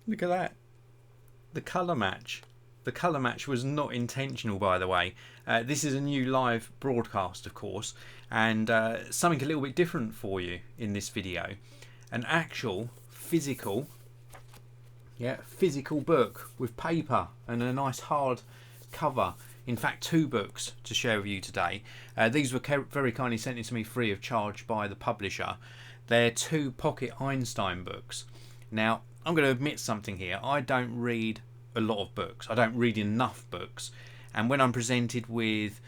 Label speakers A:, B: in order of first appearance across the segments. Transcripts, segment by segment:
A: Look at that. The colour match. The colour match was not intentional, by the way. This is a new live broadcast, of course, and something a little bit different for you in this video. An actual physical book with paper and a nice hard cover. In fact, two books to share with you today. These were very kindly sent in to me free of charge by the publisher. They're two Pocket Einstein books. Now, I'm going to admit something here. I don't read a lot of books. I don't read enough books. And when I'm presented with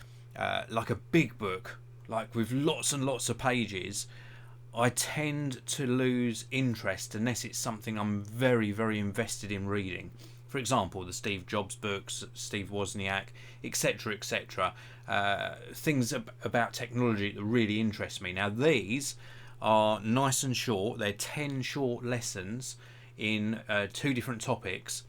A: like a big book, like with lots and lots of pages, I tend to lose interest unless it's something I'm very, very invested in reading. For example, the Steve Jobs books, Steve Wozniak, etc., etc. Things about technology that really interest me. Now, these are nice and short. They're 10 short lessons in 2 different topics,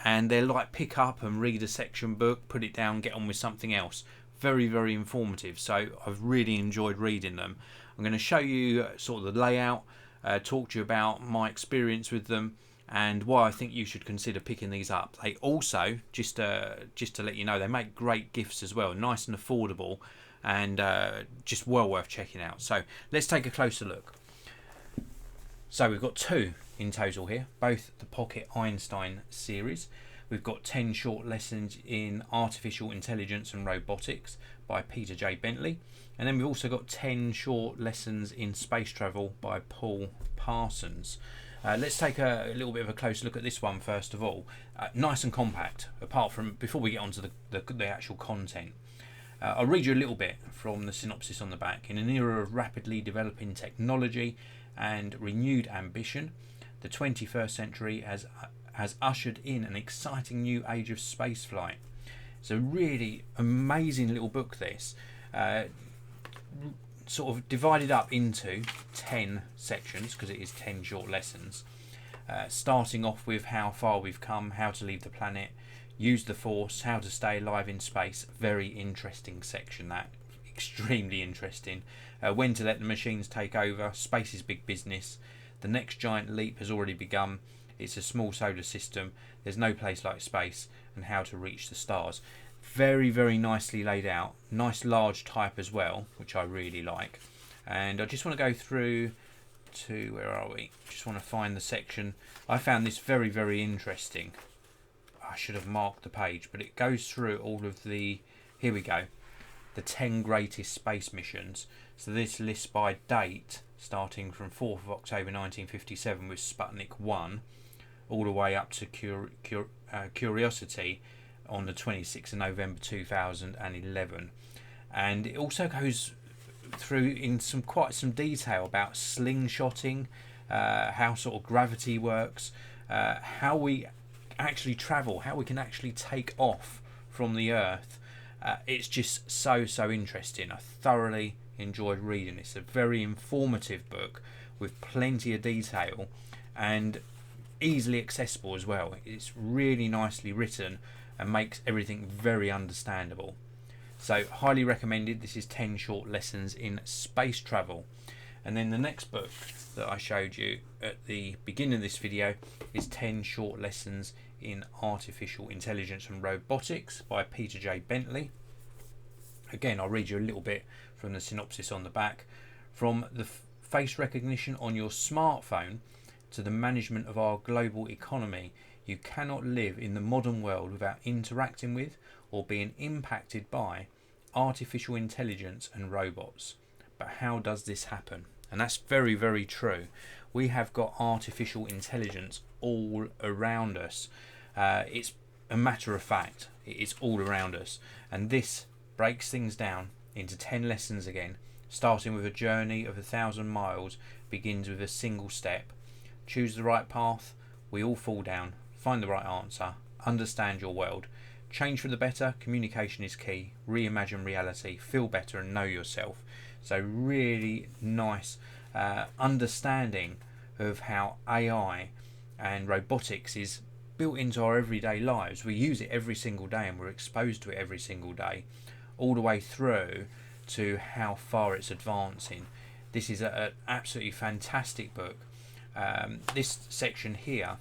A: and they're like pick up and read a section book, put it down, get on with something else. Very, very informative. So I've really enjoyed reading them. I'm going to show you sort of the layout, talk to you about my experience with them, and why I think you should consider picking these up. They also, just to let you know, they make great gifts as well, nice and affordable, and just well worth checking out. So let's take a closer look. So we've got 2 in total here, both the Pocket Einstein series. We've got 10 short lessons in artificial intelligence and robotics by Peter J. Bentley. And then we've also got 10 short lessons in space travel by Paul Parsons. Let's take a little bit of a closer look at this one first of all. Nice and compact, apart from, before we get on to the actual content. I'll read you a little bit from the synopsis on the back. In an era of rapidly developing technology and renewed ambition, the 21st century has ushered in an exciting new age of spaceflight. It's a really amazing little book, this. Sort of divided up into 10 sections, because it is 10 short lessons. Starting off with how far we've come, how to leave the planet, use the force, how to stay alive in space. Very interesting section, that. Extremely interesting. When to let the machines take over, space is big business, the next giant leap has already begun, it's a small solar system, there's no place like space, and how to reach the stars. Very, very nicely laid out. Nice large type as well, which I really like. And I just want to go through to, where are we? Just want to find the section. I found this very, very interesting. I should have marked the page, but it goes through all of the, here we go, the 10 greatest space missions. So this lists by date, starting from 4th of October 1957 with Sputnik 1, all the way up to Curiosity on the 26th of November 2011. And it also goes through in quite some detail about slingshotting, how sort of gravity works, how we actually travel, how we can actually take off from the Earth. It's just so interesting. I thoroughly enjoyed reading this. A very informative book with plenty of detail and easily accessible as well. It's really nicely written and makes everything very understandable. So highly recommended. This is 10 short lessons in space travel. And then the next book that I showed you at the beginning of this video is 10 short lessons in artificial intelligence and robotics by Peter J. Bentley. Again, I'll read you a little bit from the synopsis on the back. From the face recognition on your smartphone to the management of our global economy, you cannot live in the modern world without interacting with or being impacted by artificial intelligence and robots. But how does this happen? And that's very, very true. We have got artificial intelligence all around us. It's a matter of fact. It's all around us. And this breaks things down into 10 lessons again, starting with a journey of 1,000 miles, begins with a single step. Choose the right path, we all fall down. Find the right answer, understand your world. Change for the better, communication is key. Reimagine reality, feel better and know yourself. So really nice understanding of how AI and robotics is built into our everyday lives. We use it every single day and we're exposed to it every single day, all the way through to how far it's advancing. This is an absolutely fantastic book. This section here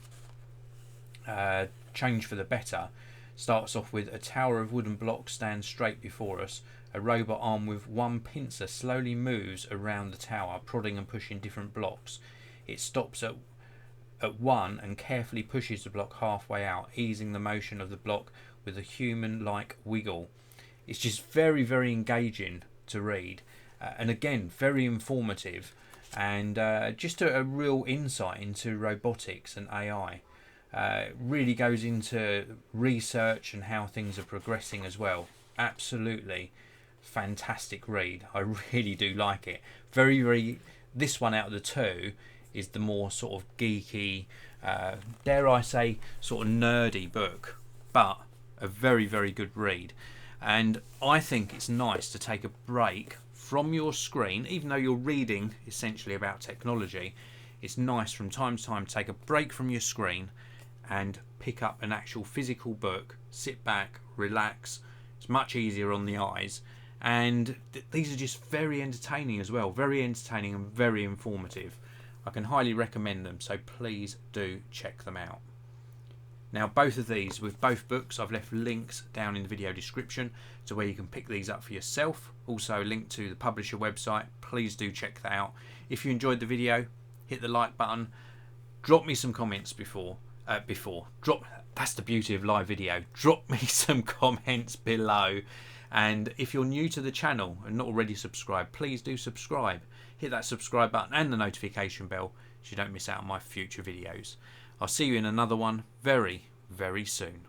A: change for the better. Starts off with a tower of wooden blocks stands straight before us. A robot armed with one pincer slowly moves around the tower, prodding and pushing different blocks. It stops at one and carefully pushes the block halfway out, easing the motion of the block with a human-like wiggle. It's just very, very engaging to read, and again, very informative, and just a real insight into robotics and AI. Really goes into research and how things are progressing as well. Absolutely fantastic read. I really do like it. Very, very. This one out of the two is the more sort of geeky, dare I say, sort of nerdy book, but a very, very good read. And I think it's nice to take a break from your screen, even though you're reading essentially about technology. It's nice from time to time to take a break from your screen and pick up an actual physical book, sit back, relax. It's much easier on the eyes, and these are just very entertaining as well, very entertaining and very informative. I can highly recommend them, so please do check them out. Now, both of these, with both books, I've left links down in the video description to where you can pick these up for yourself. Also a link to the publisher website. Please do check that out. If you enjoyed the video, hit the like button, drop me some comments that's the beauty of live video. Drop me some comments below, and if you're new to the channel and not already subscribed, please do subscribe. Hit that subscribe button and the notification bell so you don't miss out on my future videos. I'll see you in another one very, very soon.